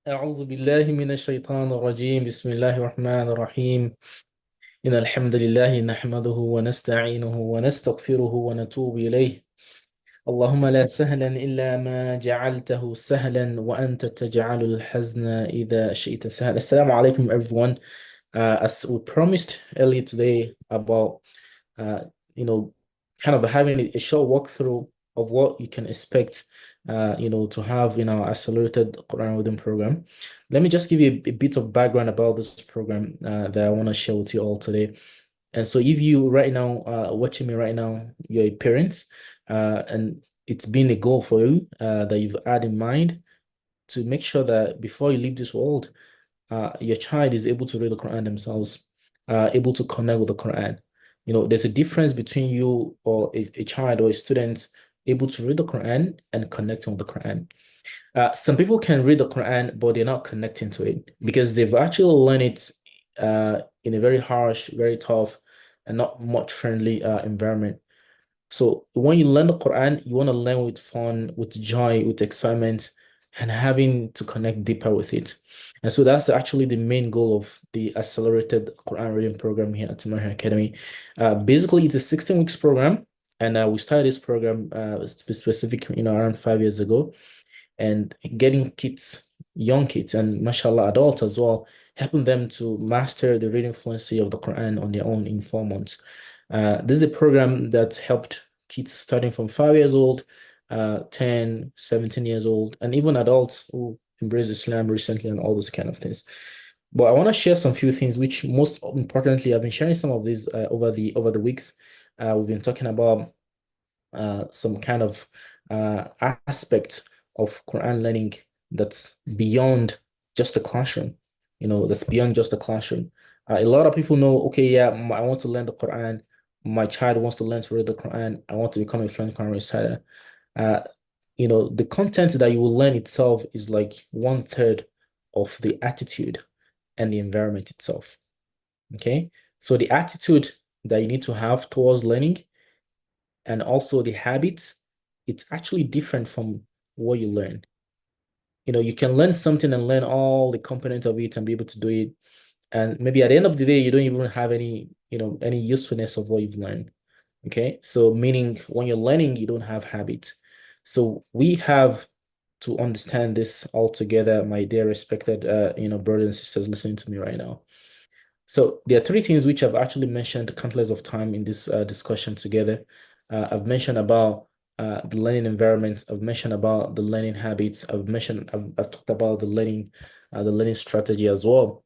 أعوذ بالله من الشيطان الرجيم بسم الله الرحمن الرحيم إن الحمد لله نحمده ونستعينه ونستغفره ونتوب إليه اللهم لا سهلا إلا ما جعلته سهلا وأنت تجعل الحزن إذا شئت سهلا. Assalamu alaikum everyone. As we promised earlier today about uh, you know, kind of having a short walkthrough of what you can expect, to have in our accelerated Quran reading program. Let me just give you a bit of background about this program that I want to share with you all today. And so, if you right now watching me right now, you're a parent, and it's been a goal for you that you've had in mind to make sure that before you leave this world, your child is able to read the Quran themselves, able to connect with the Quran. There's a difference between you or a child or a student able to read the Quran and connecting with the Quran. Some people can read the Quran, but they're not connecting to it because they've actually learned it in a very harsh, very tough, and not much friendly environment. So when you learn the Quran, you want to learn with fun, with joy, with excitement, and having to connect deeper with it. And so that's actually the main goal of the accelerated Quran reading program here at Timahir Academy. Basically, it's a 16 weeks program, and we started this program specific, around 5 years ago, and getting kids, young kids, and mashallah, adults as well, helping them to master the reading fluency of the Quran on their own in 4 months. This is a program that helped kids starting from 5 years old, 10, 17 years old, and even adults who embrace Islam recently and all those kind of things. But I want to share some few things, which most importantly, I've been sharing some of these over the weeks. We've been talking about some kind of aspect of Quran learning that's beyond just the classroom, that's beyond just the classroom. A lot of people know, okay, yeah, I want to learn the Quran. My child wants to learn to read the Quran. I want to become a fluent Quran reciter. Uh, the content that you will learn itself is like 1/3 of the attitude and the environment itself. Okay. So the attitude that you need to have towards learning and also the habits, it's actually different from what you learn. You can learn something and learn all the components of it and be able to do it. And maybe at the end of the day, you don't even have any usefulness of what you've learned. Okay. So meaning when you're learning, you don't have habits. So we have to understand this altogether, my dear respected brothers and sisters listening to me right now. So there are three things which I've actually mentioned countless of time in this discussion together. I've mentioned about the learning environment. I've mentioned about the learning habits. I've talked about the learning strategy as well.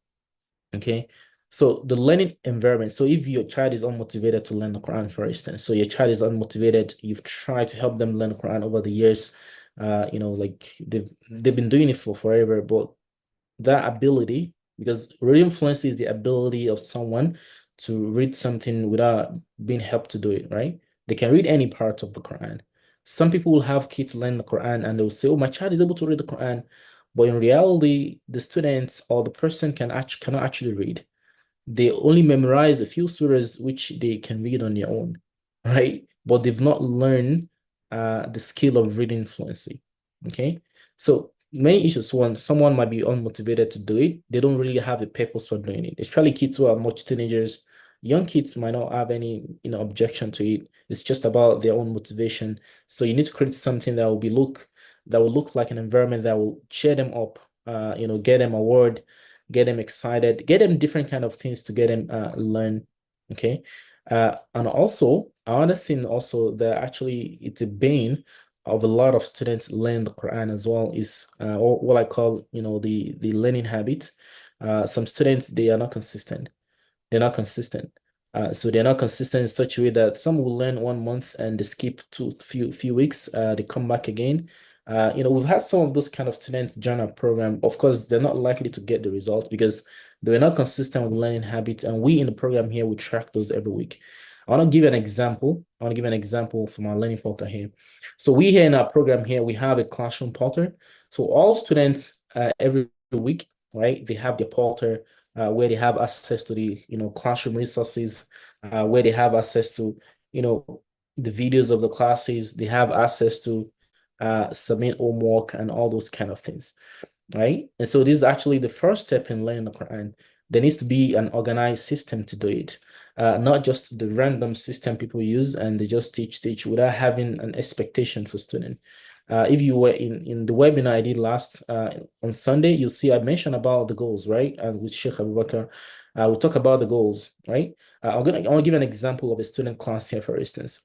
Okay. So the learning environment. So if your child is unmotivated to learn the Quran, for instance, so your child is unmotivated, you've tried to help them learn the Quran over the years, like they've been doing it for forever, but that ability, because reading fluency is the ability of someone to read something without being helped to do it, right? They can read any part of the Quran. Some people will have kids learn the Quran and they'll say, oh, my child is able to read the Quran. But in reality, the students or the person cannot actually read. They only memorize a few surahs which they can read on their own, right? But they've not learned the skill of reading fluency. Okay. So many issues. One, someone might be unmotivated to do it. They don't really have a purpose for doing it. Especially kids who are much teenagers. Young kids might not have any, objection to it. It's just about their own motivation. So you need to create something that will look like an environment that will cheer them up, get them a word, get them excited, get them different kind of things to get them learn. Okay. And also another thing also that actually it's a bane of a lot of students learning the Quran as well is what I call, the learning habit. Some students, they are not consistent. They're not consistent. So they're not consistent in such a way that some will learn 1 month and they skip few weeks. They come back again. We've had some of those kind of students join our program. Of course, they're not likely to get the results because they're not consistent with learning habits. And we in the program here, we track those every week. I want to give an example. I want to give an example from our learning portal here. So we here in our program here, we have a classroom portal. So all students every week, right, they have their portal where they have access to the classroom resources, where they have access to the videos of the classes. They have access to submit homework and all those kind of things. right? And so this is actually the first step in learning the Quran. There needs to be an organized system to do it, not just the random system people use and they just teach without having an expectation for student. If you were in the webinar I did last on Sunday, you'll see I mentioned about the goals, right? With Sheikh Abu Bakr, we talk about the goals, right? I want to give an example of a student class here, for instance.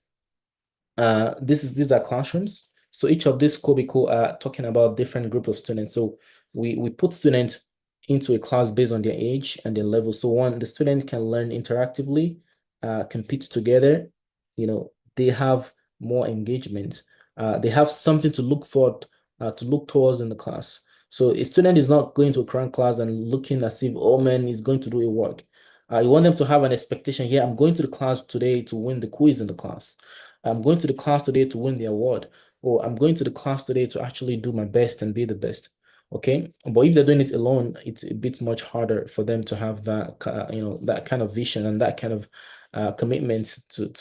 These are classrooms. So each of these cubicle are talking about different group of students. So we put students into a class based on their age and their level. So one, the student can learn interactively, compete together. They have more engagement. They have something to look for, to look towards in the class. So a student is not going to a Quran class and looking as if, oh man, is going to do a work. You want them to have an expectation here. I'm going to the class today to win the quiz in the class. I'm going to the class today to win the award, or I'm going to the class today to actually do my best and be the best. Okay. But if they're doing it alone, it's a bit much harder for them to have that, that kind of vision and that kind of commitment to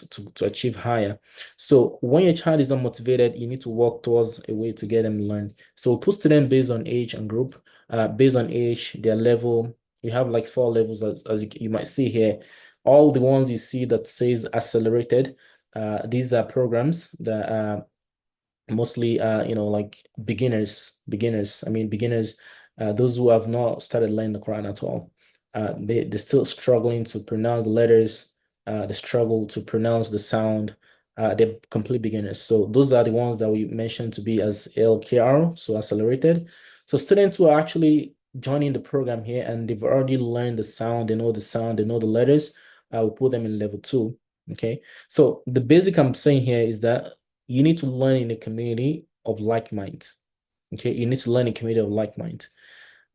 achieve higher. So when your child is unmotivated, you need to work towards a way to get them to learn. So we put students based on age and group, based on age, their level. You have like 4 levels as you might see here. All the ones you see that says accelerated, these are programs that mostly like beginners. I mean beginners, those who have not started learning the Quran at all. They're still struggling to pronounce the letters. They struggle to pronounce the sound. They're complete beginners. So those are the ones that we mentioned to be as LKR, so accelerated. So students who are actually joining the program here and they've already learned the sound, they know the sound, they know the letters, we put them in level 2. Okay. So the basic I'm saying here is that you need to learn in a community of like minds. Okay, you need to learn in a community of like minds.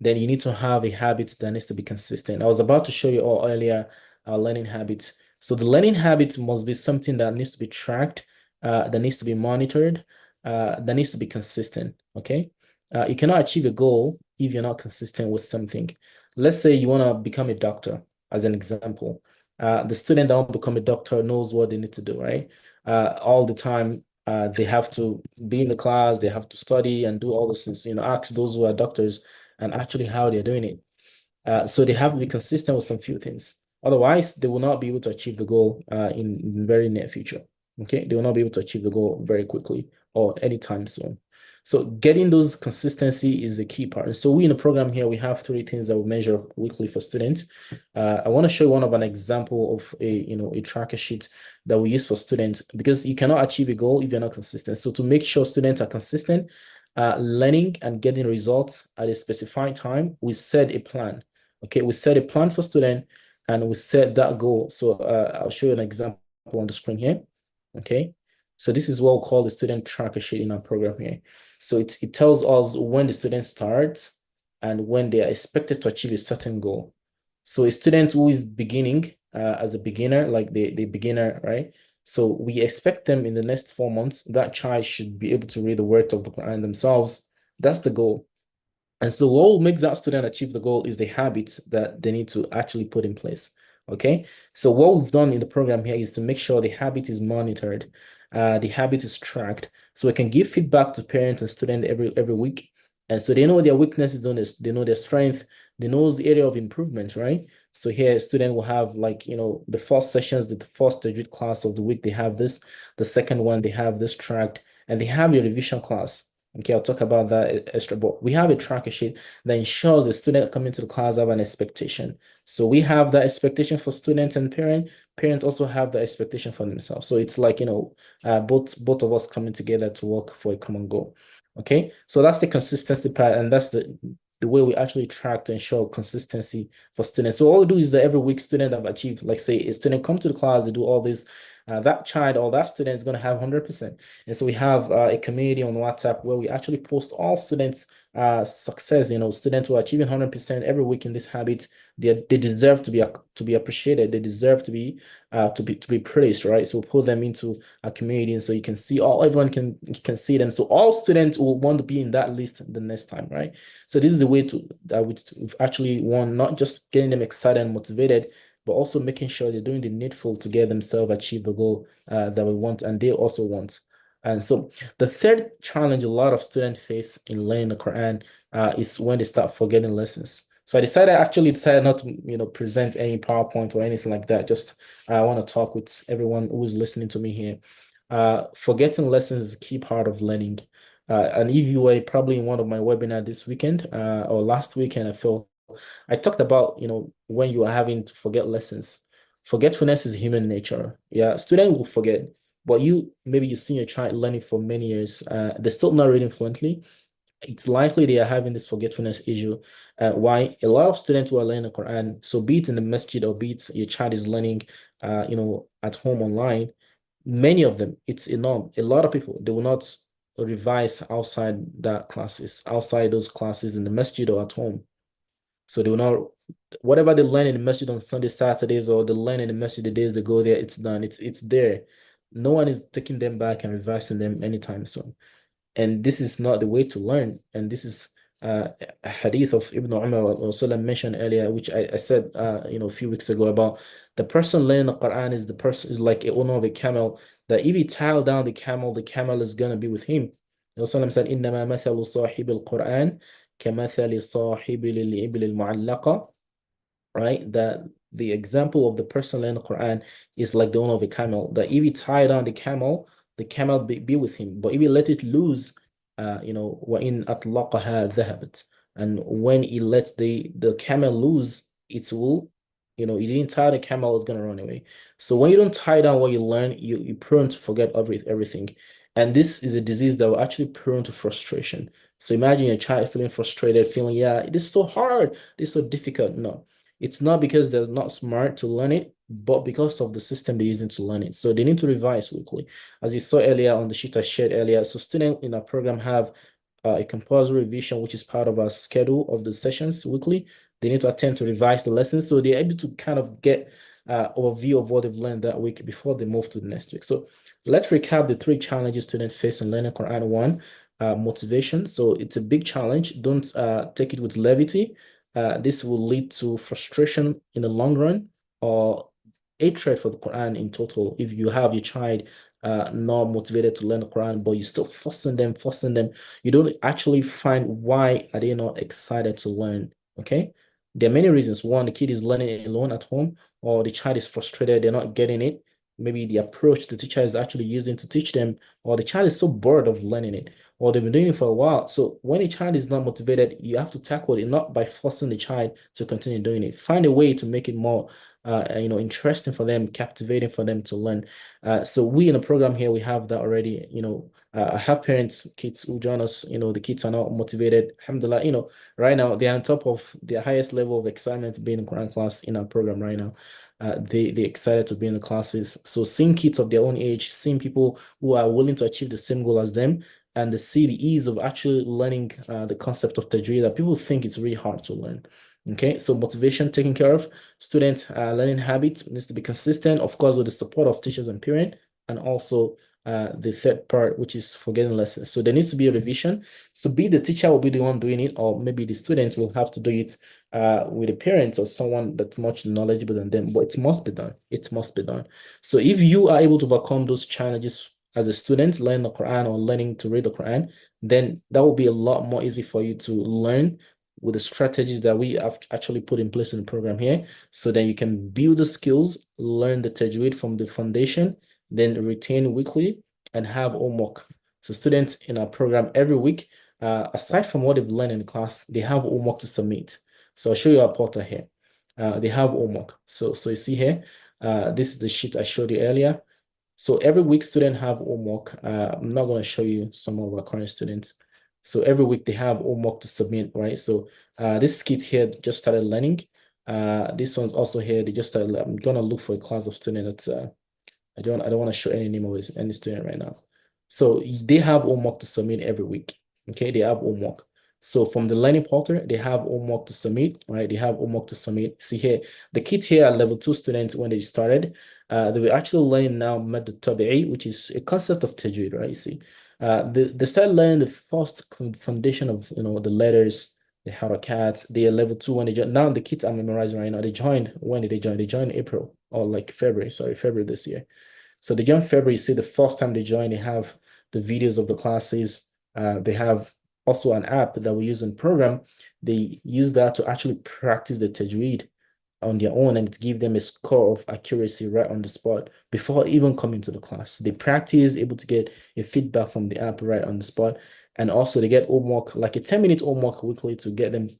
Then you need to have a habit that needs to be consistent. I was about to show you all earlier our learning habits. So the learning habit must be something that needs to be tracked, that needs to be monitored, that needs to be consistent. Okay, you cannot achieve a goal if you're not consistent with something. Let's say you want to become a doctor, as an example. The student that want to become a doctor knows what they need to do, right? All the time, they have to be in the class, they have to study and do all those things. Ask those who are doctors and actually how they're doing it. So they have to be consistent with some few things. Otherwise, they will not be able to achieve the goal in very near future. Okay, they will not be able to achieve the goal very quickly or anytime soon. So getting those consistency is the key part. And so we in the program here, we have 3 things that we measure weekly for students. I want to show you one of an example of a tracker sheet that we use for students because you cannot achieve a goal if you're not consistent. So to make sure students are consistent, learning and getting results at a specified time, we set a plan. Okay, we set a plan for student and we set that goal. So I'll show you an example on the screen here. Okay, so this is what we call the student tracker sheet in our program here. So it tells us when the student starts and when they are expected to achieve a certain goal. So a student who is beginning as a beginner, like the beginner, right? So we expect them in the next 4 months, that child should be able to read the words of the Quran themselves. That's the goal. And so what will make that student achieve the goal is the habits that they need to actually put in place. Okay. So what we've done in the program here is to make sure the habit is monitored, the habit is tracked, so we can give feedback to parents and students every week. And so they know their weaknesses, they know their strength, they know the area of improvement, right? So here, a student will have like, the first sessions, the first Tajweed class of the week, they have this, the second one, they have this tracked, and they have your revision class. Okay, I'll talk about that extra, but we have a tracker sheet that ensures the student coming to the class have an expectation. So we have that expectation for students and parent. Parents also have the expectation for themselves. So it's like, both of us coming together to work for a common goal. Okay, so that's the consistency part, and that's the way we actually track to ensure consistency for students. So all we do is that every week student have achieved, like say a student come to the class, they do all this, that child or that student is going to have 100%. And so we have a community on WhatsApp where we actually post all students' success. Students who are achieving 100% every week in this habit, they deserve to be appreciated. They deserve to be praised, right? So put them into a community, and so you can see everyone can see them. So all students will want to be in that list the next time, right? So this is the way that we've actually won, not just getting them excited and motivated, but also making sure they're doing the needful to get themselves achieve the goal that we want and they also want. And so the third challenge a lot of students face in learning the Quran is when they start forgetting lessons. So I actually decided not to, present any PowerPoint or anything like that. Just I want to talk with everyone who is listening to me here. Forgetting lessons is a key part of learning. And if you were probably in one of my webinar this weekend or last weekend, I talked about, when you are having to forget lessons. Forgetfulness is human nature. Yeah, student will forget, but maybe you've seen your child learning for many years. They're still not reading fluently. It's likely they are having this forgetfulness issue. Why? A lot of students who are learning the Quran, so be it in the masjid or be it your child is learning, at home online, many of them, it's enormous. A lot of people, they will not revise outside those classes in the masjid or at home. So they will not, whatever they learn in the masjid on Sunday, Saturdays, or they learn in the masjid the days they go there, it's done. It's there. No one is taking them back and revising them anytime soon. And this is not the way to learn. And this is a hadith of Ibn Umar also mentioned earlier, which I said a few weeks ago about the person learning the Quran is like a owner of a camel, that if he tie down the camel is gonna be with him. Rasulullah said, إنما مثل صاحب القرآن كمثل صاحب الإبل المعلقة, right? That the example of the person learning the Quran is like the owner of a camel. That if you tie down the camel be with him. But if you let it loose, وَإِنْ أَطْلَقَهَا ذَهَبَتْ. And when he lets the camel loose, it will, you didn't tie the camel, it's gonna run away. So when you don't tie down what you learn, you're prone to forget everything. And this is a disease that will actually prone to frustration. So imagine a child feeling frustrated, feeling, yeah, this is so hard, this is so difficult. No, it's not because they're not smart to learn it, but because of the system they're using to learn it. So they need to revise weekly. As you saw earlier on the sheet I shared earlier, so students in our program have a compulsory revision, which is part of our schedule of the sessions weekly. They need to attempt to revise the lessons, so they're able to kind of get overview of what they've learned that week before they move to the next week. So let's recap the three challenges students face in learning Quran. One, motivation. So it's a big challenge. Don't take it with levity. This will lead to frustration in the long run, or hatred for the Quran in total. If you have your child not motivated to learn the Quran, but you're still forcing them, you don't actually find why are they not excited to learn. Okay. There are many reasons. One, the kid is learning alone at home, or the child is frustrated, they're not getting it. Maybe the approach the teacher is actually using to teach them, or the child is so bored of learning it, or they've been doing it for a while. So when a child is not motivated, you have to tackle it not by forcing the child to continue doing it. Find a way to make it more interesting for them, captivating for them to learn. So we in the program here, we have that already. I have parents, kids who join us, the kids are not motivated. Alhamdulillah, right now they're on top of the highest level of excitement being in Quran class in our program right now. They're excited to be in the classes. So seeing kids of their own age, seeing people who are willing to achieve the same goal as them, and they see the ease of actually learning the concept of Tajweed, that people think it's really hard to learn. Okay, so motivation taken care of. Student learning habits needs to be consistent, of course, with the support of teachers and parents, and also the third part, which is forgetting lessons. So there needs to be a revision. So be the teacher will be the one doing it, or maybe the students will have to do it with the parents or someone that's much knowledgeable than them, but it must be done. It must be done. So if you are able to overcome those challenges as a student, learning the Quran or learning to read the Quran, then that will be a lot more easy for you to learn with the strategies that we have actually put in place in the program here. So then you can build the skills, learn the Tajweed from the foundation, then retain weekly and have homework. So students in our program every week, aside from what they've learned in class, they have homework to submit. So I'll show you our portal here. They have homework. So you see here, this is the sheet I showed you earlier. So every week students have homework. I'm not going to show you some of our current students. So every week they have homework to submit, right? So this kid here just started learning. This one's also here. They just started. I'm gonna look for a class of student that's I don't want to show any name of any student right now. So they have homework to submit every week. Okay, they have homework. So from the learning portal, they have homework to submit, right? They have homework to submit. See here, the kids here are level 2 students when they started. They were actually learning now Mad Tabi'i, which is a concept of Tajweed, right? You see, they started learning the first foundation of the letters, the harakat. They are level 2 when they joined. Now the kids are memorizing right now. They joined, when did they join? They joined April or like February, sorry, February this year. So they joined February. You see, the first time they join, they have the videos of the classes. They have also an app that we use in program. They use that to actually practice the tajweed on their own, and it gives them a score of accuracy right on the spot before even coming to the class. They practice, able to get a feedback from the app right on the spot. And also they get homework, like a 10-minute homework weekly to get them,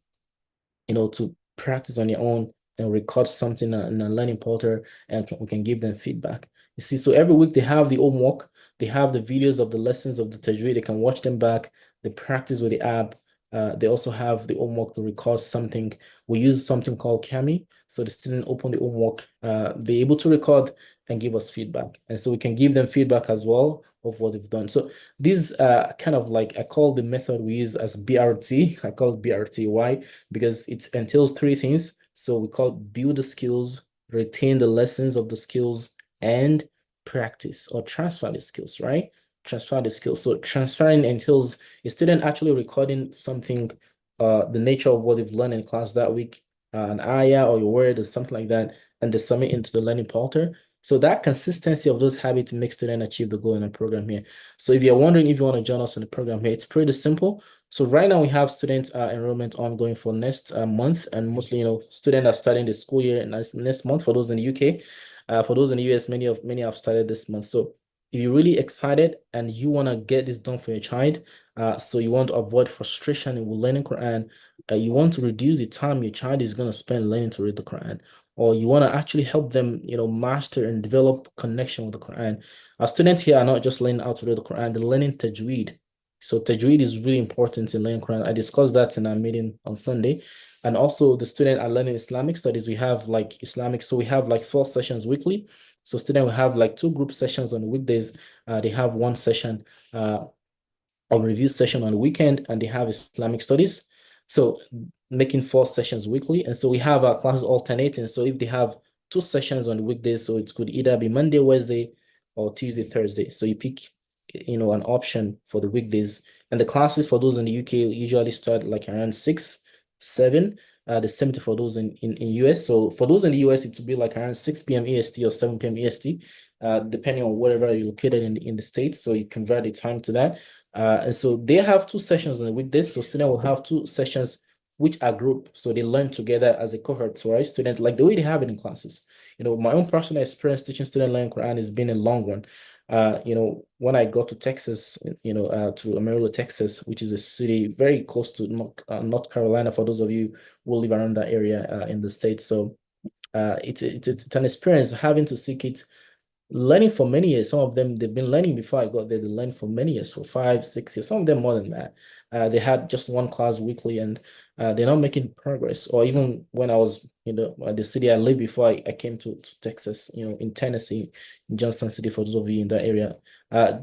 to practice on their own and record something in a learning portal, and we can give them feedback. You see, so every week they have the homework, they have the videos of the lessons of the tajweed, they can watch them back, they practice with the app. They also have the homework to record something. We use something called Kami. So the student open the homework, they're able to record and give us feedback. And so we can give them feedback as well of what they've done. So these kind of like, I call the method we use as BRT. I call it BRT. Why? Because it entails three things. So we call it build the skills, retain the lessons of the skills, and practice or transfer the skills, right? Transfer the skills. So transferring entails a student actually recording something, the nature of what they've learned in class that week, an ayah or a word or something like that, and they submit into the learning portal. So that consistency of those habits makes students achieve the goal in the program here. So if you're wondering if you want to join us in the program here, it's pretty simple. So right now we have student enrollment ongoing for next month, and mostly, students are starting the school year next month for those in the UK. For those in the US, many have started this month. So if you're really excited and you want to get this done for your child, so you want to avoid frustration in learning Quran, you want to reduce the time your child is going to spend learning to read the Quran, or you want to actually help them, master and develop connection with the Quran. Our students here are not just learning how to read the Quran, they're learning Tajweed. So Tajweed is really important in learning Quran. I discussed that in our meeting on Sunday. And also the students are learning Islamic studies. We have like Islamic, so we have like 4 sessions weekly. So students will have like 2 group sessions on the weekdays. They have one session, a review session on the weekend, and they have Islamic studies. So making 4 sessions weekly. And so we have our classes alternating. So if they have 2 sessions on the weekdays, so it could either be Monday, Wednesday, or Tuesday, Thursday. So you pick, an option for the weekdays. And the classes for those in the UK usually start like around 6, 7. The same for those in US. So for those in the US, it will be like around 6 p.m. EST or 7 p.m. EST, depending on wherever you're located in the States. So you convert the time to that. And so they have 2 sessions on the weekdays. So students will have 2 sessions which are group. So they learn together as a cohort, right? Students, like the way they have it in classes. My own personal experience teaching student learning Quran has been a long one. When I got to Texas, to Amarillo, Texas, which is a city very close to North Carolina, for those of you who live around that area in the States. So it's an experience having to seek it, learning for many years. Some of them, they've been learning before I got there. They learned for many years, for 5, 6 years. Some of them more than that. They had just one class weekly, and they're not making progress. Or even when I was in the city I lived before I came to Texas, in Tennessee, in Johnston City, for those of you in that area.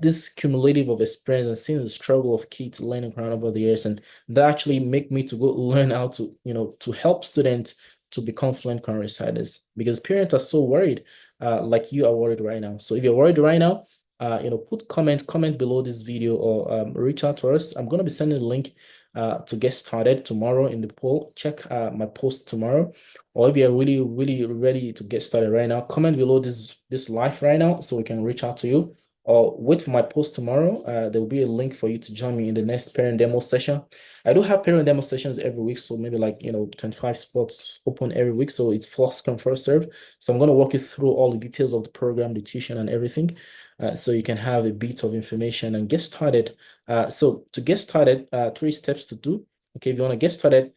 This cumulative of experience and seeing the struggle of kids learning around over the years, and that actually make me to go learn how to, to help students to become fluent Quran reciters, because parents are so worried, like you are worried right now. So if you're worried right now, put comment below this video, or reach out to us. I'm going to be sending a link to get started tomorrow in the poll. Check my post tomorrow. Or if you're really, really ready to get started right now, comment below this live right now so we can reach out to you. Or wait for my post tomorrow. There will be a link for you to join me in the next parent demo session. I do have parent demo sessions every week, so maybe like 25 spots open every week. So it's first come, first serve. So I'm going to walk you through all the details of the program, the tuition, and everything, so you can have a bit of information and get started. So to get started, 3 steps to do. Okay, if you want to get started,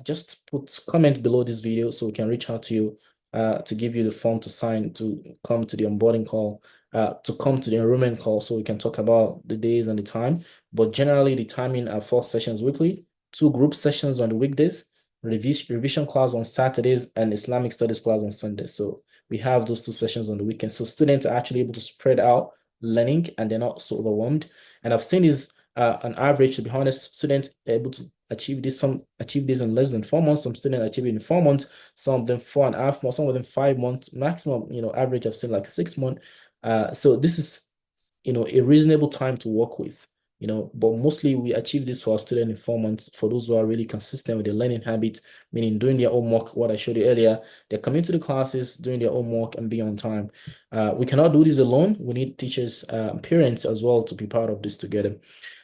just put comments below this video so we can reach out to you to give you the form to sign to come to the onboarding call, to come to the enrollment call, so we can talk about the days and the time. But generally, the timing are 4 sessions weekly, 2 group sessions on the weekdays, revision class on Saturdays, and Islamic studies class on Sundays. So we have those 2 sessions on the weekend. So students are actually able to spread out learning and they're not so overwhelmed. And I've seen this on average, to be honest, students are able to achieve this, some achieve this in less than 4 months. Some students achieve it in 4 months, some of them 4.5 months, some of them 5 months, maximum, average I've seen like 6 months. So this is, a reasonable time to work with, but mostly we achieve this for our students in 4 months. For those who are really consistent with their learning habits, meaning doing their homework, what I showed you earlier, they're coming to the classes, doing their homework, and be on time. We cannot do this alone. We need teachers, parents as well to be part of this together.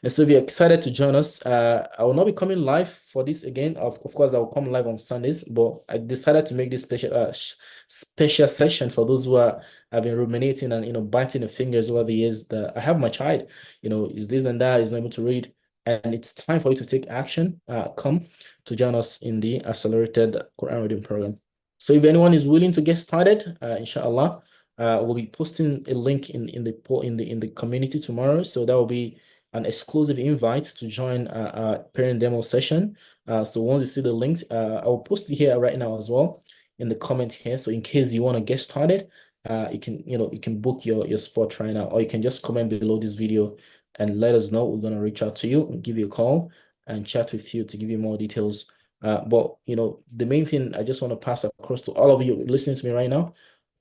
And so if you're excited to join us, I will not be coming live for this again. Of course, I will come live on Sundays, but I decided to make this special session for those who have been ruminating and biting the fingers over the years that I have my child, is this and that, is not able to read. And it's time for you to take action. Come to join us in the accelerated Quran reading program. So if anyone is willing to get started, inshallah, we'll be posting a link in the community tomorrow. So that will be an exclusive invite to join a parent demo session. So once you see the link, I'll post it here right now as well in the comment here. So in case you want to get started, you can book your spot right now, or you can just comment below this video and let us know. We're gonna reach out to you and give you a call and chat with you to give you more details. But the main thing I just want to pass across to all of you listening to me right now: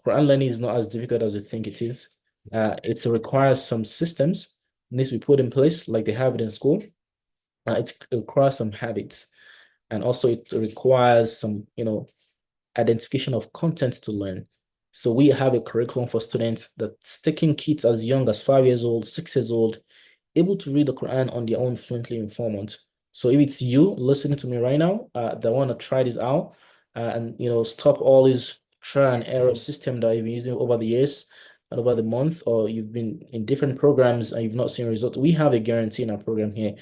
Quran learning is not as difficult as you think it is. It requires some systems needs to be put in place, like they have it in school. It requires some habits, and also it requires some, identification of content to learn. So we have a curriculum for students that's taking kids as young as 5 years old, 6 years old, able to read the Quran on their own fluently in format. So if it's you listening to me right now, that want to try this out, and stop all this trial and error system that you've been using over the years and over the month, or you've been in different programs and you've not seen results, we have a guarantee in our program here,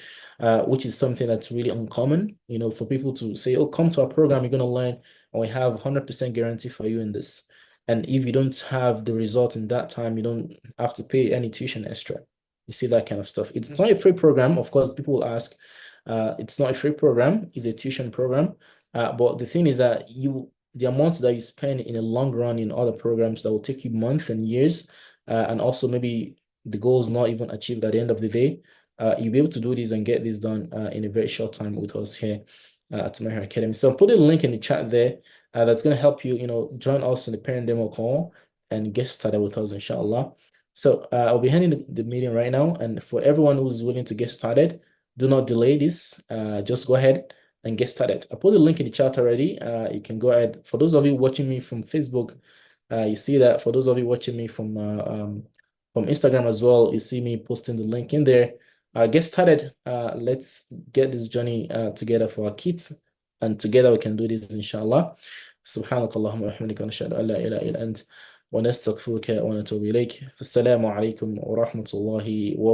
which is something that's really uncommon, for people to say, oh, come to our program, you're going to learn, and we have 100% guarantee for you in this. And if you don't have the result in that time, you don't have to pay any tuition extra. You see that kind of stuff. It's not a free program. Of course, people will ask, it's not a free program, it's a tuition program. But the thing is that the amounts that you spend in a long run in other programs that will take you months and years, and also maybe the goal is not even achieved at the end of the day, you'll be able to do this and get this done in a very short time with us here at Mahir Academy. So I'll put a link in the chat there that's going to help you, join us in the parent demo call and get started with us, inshallah. So I'll be handing the meeting right now. And for everyone who's willing to get started, do not delay this. Just go ahead and get started. I put the link in the chat already. You can go ahead. For those of you watching me from Facebook, you see that. For those of you watching me from Instagram as well, you see me posting the link in there. Get started. Let's get this journey together for our kids, and together we can do this, inshallah. سبحانك اللهم وبحمدك ونشهد أن لا إله إلا أنت ونستغفرك ونتوب إليك. السلام عليكم ورحمة الله وبركاته.